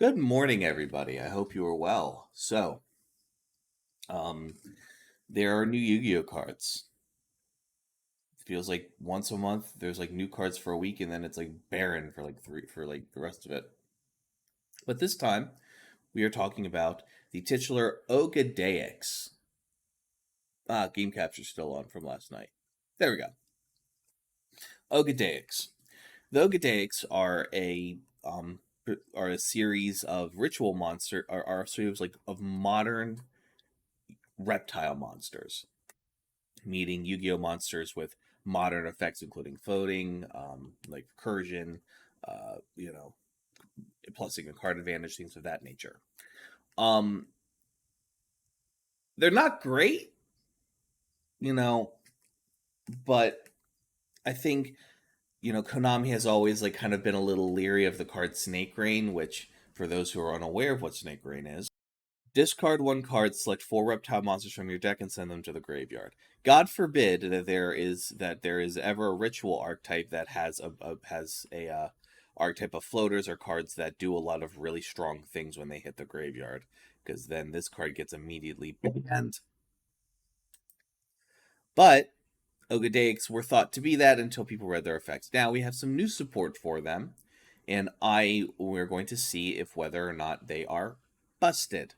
Good morning, everybody. I hope you are well. Um, there are new Yu-Gi-Oh cards. It feels like once a month there's like new cards for a week, and then it's like barren for the rest of it. But this time we are talking about the titular Ogdoadics. Game capture's still on from last night. There we go. Ogdoadics. The Ogdoadics are a series of ritual monster are a series like of modern reptile monsters, meeting Yu-Gi-Oh monsters with modern effects, including floating, like recursion, uh, you know, plusing a card advantage, things of that nature. Um, they're not great, you know, but I think Konami has always like kind of been a little leery of the card Snake Rain, which for those who are unaware of what Snake Rain is, discard one card, select 4 reptile monsters from your deck, and send them to the graveyard. God forbid that there is ever a ritual archetype that has a archetype of floaters or cards that do a lot of really strong things when they hit the graveyard, because then this card gets immediately banned. But Ogdoadics were thought to be that until people read their effects. Now we have some new support for them, and we're going to see if whether or not they are busted.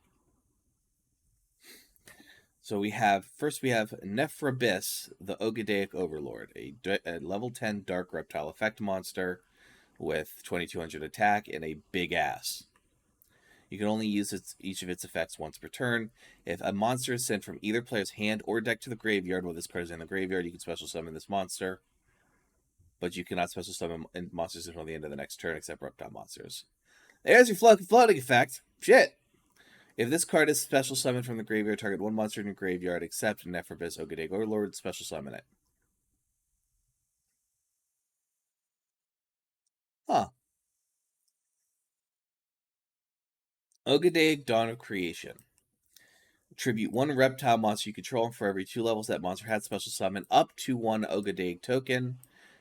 So we have Nephrabis, the Ogdoadic Overlord, a level 10 dark reptile effect monster with 2200 attack and a big ass. You can only use each of its effects once per turn. If a monster is sent from either player's hand or deck to the graveyard while this card is in the graveyard, you can special summon this monster. But you cannot special summon monsters until the end of the next turn, except reptile monsters. There's your floating effect. Shit! If this card is special summoned from the graveyard, target one monster in your graveyard except Nephrabis, Ogdoadic Overlord, special summon it. Huh. Ogdoadic Dawn of Creation. Tribute one reptile monster you control, and for every 2 levels that monster has special summon up to 1 Ogdoadic token.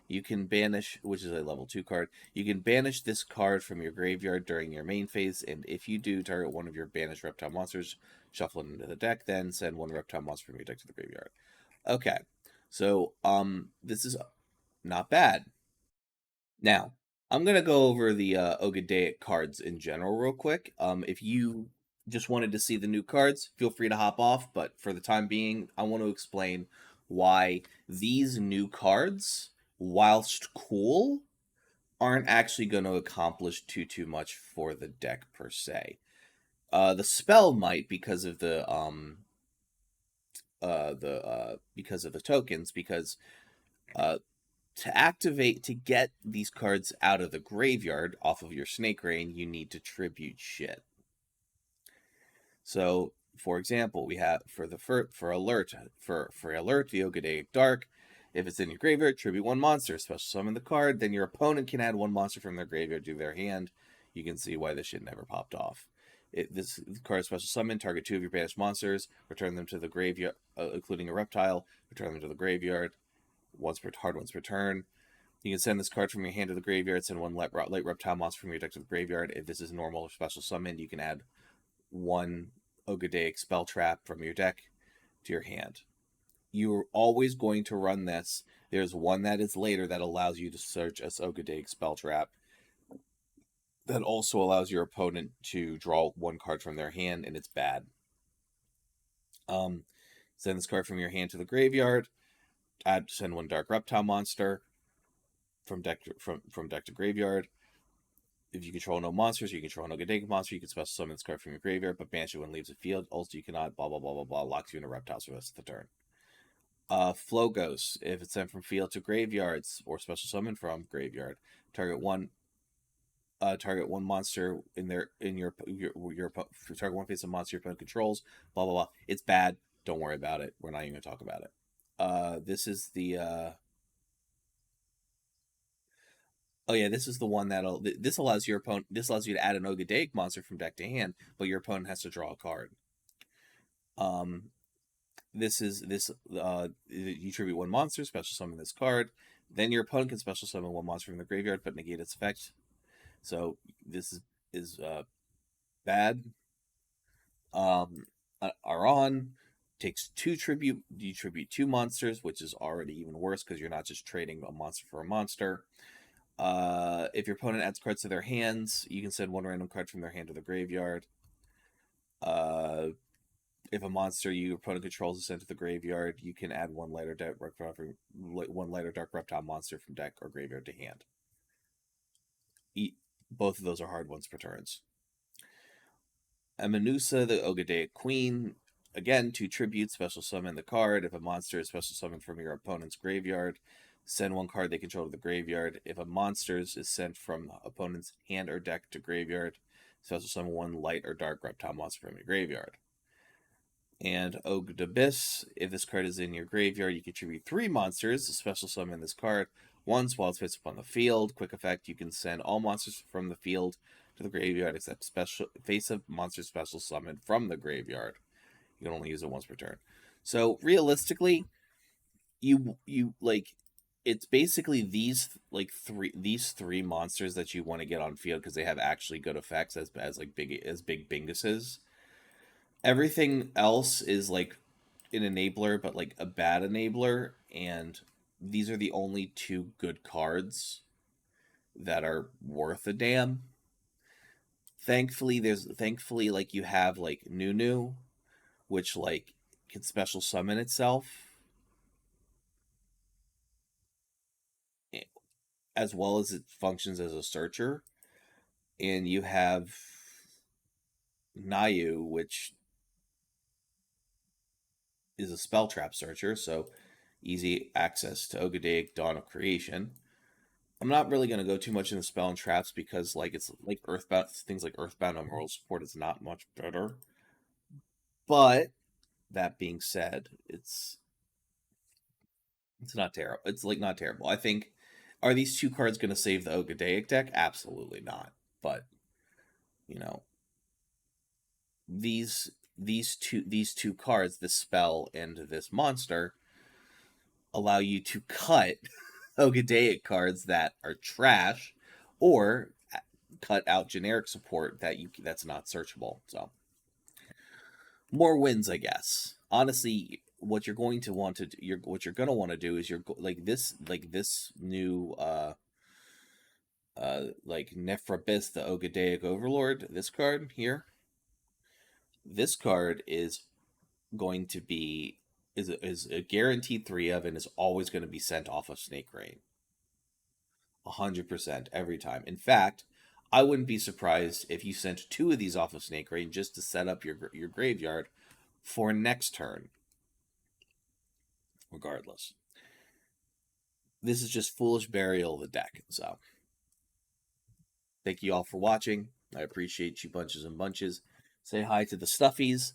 You can banish, which is a level 2 card. You can banish this card from your graveyard during your main phase, and if you do, target one of your banished reptile monsters, shuffle it into the deck, then send 1 reptile monster from your deck to the graveyard. Okay, so this is not bad. Now, I'm gonna go over the Ogdoadic cards in general real quick. If you just wanted to see the new cards, feel free to hop off. But for the time being, I want to explain why these new cards, whilst cool, aren't actually going to accomplish too much for the deck per se. The spell might because of the tokens, because to get these cards out of the graveyard off of your Snake Rain, you need to tribute shit. So, for example, we have for alert, the Ogdoadic Dark. If it's in your graveyard, tribute 1 monster, special summon the card, then your opponent can add 1 monster from their graveyard to their hand. You can see why this shit never popped off. This card is special summon, target 2 of your banished monsters, return them to the graveyard, including a reptile, return them to the graveyard, once per turn. You can send this card from your hand to the graveyard, send 1 light reptile monster from your deck to the graveyard. If this is normal or special summon, you can add 1 Ogdoadic spell trap from your deck to your hand. You're always going to run this. There's one that is later that allows you to search as Ogdoadic spell trap. That also allows your opponent to draw 1 card from their hand, and it's bad. Send this card from your hand to the graveyard. Send 1 dark reptile monster from deck to graveyard. If you control no monsters, you control an Ogdoadic monster, you can special summon this card from your graveyard, but banish it when it leaves the field. Also, you cannot blah blah blah blah blah locks you into reptiles for the rest of the turn. Flow Ghost. If it's sent from field to graveyards or special summon from graveyard, target one monster target 1 face of monster your opponent controls. Blah blah blah. It's bad. Don't worry about it. We're not even gonna talk about it. This is the oh yeah, this is the one this allows you to add an Ogdoadic monster from deck to hand, but your opponent has to draw a card. You tribute 1 monster, special summon this card. Then your opponent can special summon 1 monster from the graveyard, but negate its effect. So this is bad are on. Takes 2 tribute. You tribute 2 monsters, which is already even worse because you're not just trading a monster for a monster. If your opponent adds cards to their hands, you can send 1 random card from their hand to the graveyard. If a monster your opponent controls is sent to the graveyard, you can add 1 light or dark reptile monster from deck or graveyard to hand. Both of those are hard ones per turns. Amenusa, the Ogdoadic Queen, again, 2 tributes, special summon the card. If a monster is special summoned from your opponent's graveyard, send 1 card they control to the graveyard. If a monster is sent from opponent's hand or deck to graveyard, special summon 1 light or dark reptile monster from your graveyard. And Ogdoadic, if this card is in your graveyard, you contribute 3 monsters, special summon this card once while it's face up on the field. Quick effect, you can send all monsters from the field to the graveyard except special face-up monster special summon from the graveyard. You can only use it once per turn. So realistically, you like it's basically these 3 monsters that you want to get on field because they have actually good effects as big binguses. Everything else is like an enabler, but like a bad enabler, and these are the only 2 good cards that are worth a damn. Thankfully, like you have like Nunu, which like can special summon itself, as well as it functions as a searcher, and you have Nayu, which is a spell trap searcher, so easy access to Ogdoadic, Dawn of Creation. I'm not really going to go too much into spell and traps because like it's like Earthbound, things like Earthbound and Moral Support is not much better. But that being said, it's not terrible. It's like not terrible. I think, are these 2 cards going to save the Ogdoadic deck? Absolutely not. But you know, these 2 cards, this spell and this monster, allow you to cut Ogdoadic cards that are trash, or cut out generic support that's not searchable. So more wins, I guess. Honestly, what you're going to want to do, what you're going to want to do is this new like Nephrabis, the Ogdoadic Overlord, this card here. This card is going to be is a guaranteed 3 of and is always going to be sent off of Snake Rain. 100% every time. In fact, I wouldn't be surprised if you sent 2 of these off of Snake Rain just to set up your graveyard for next turn. Regardless, this is just foolish burial of the deck. So, thank you all for watching. I appreciate you bunches and bunches. Say hi to the stuffies.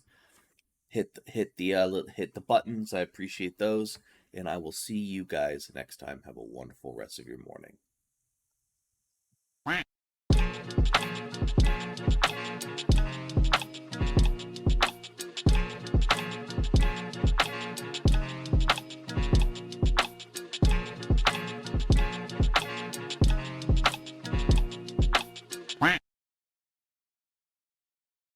Hit the buttons. I appreciate those, and I will see you guys next time. Have a wonderful rest of your morning.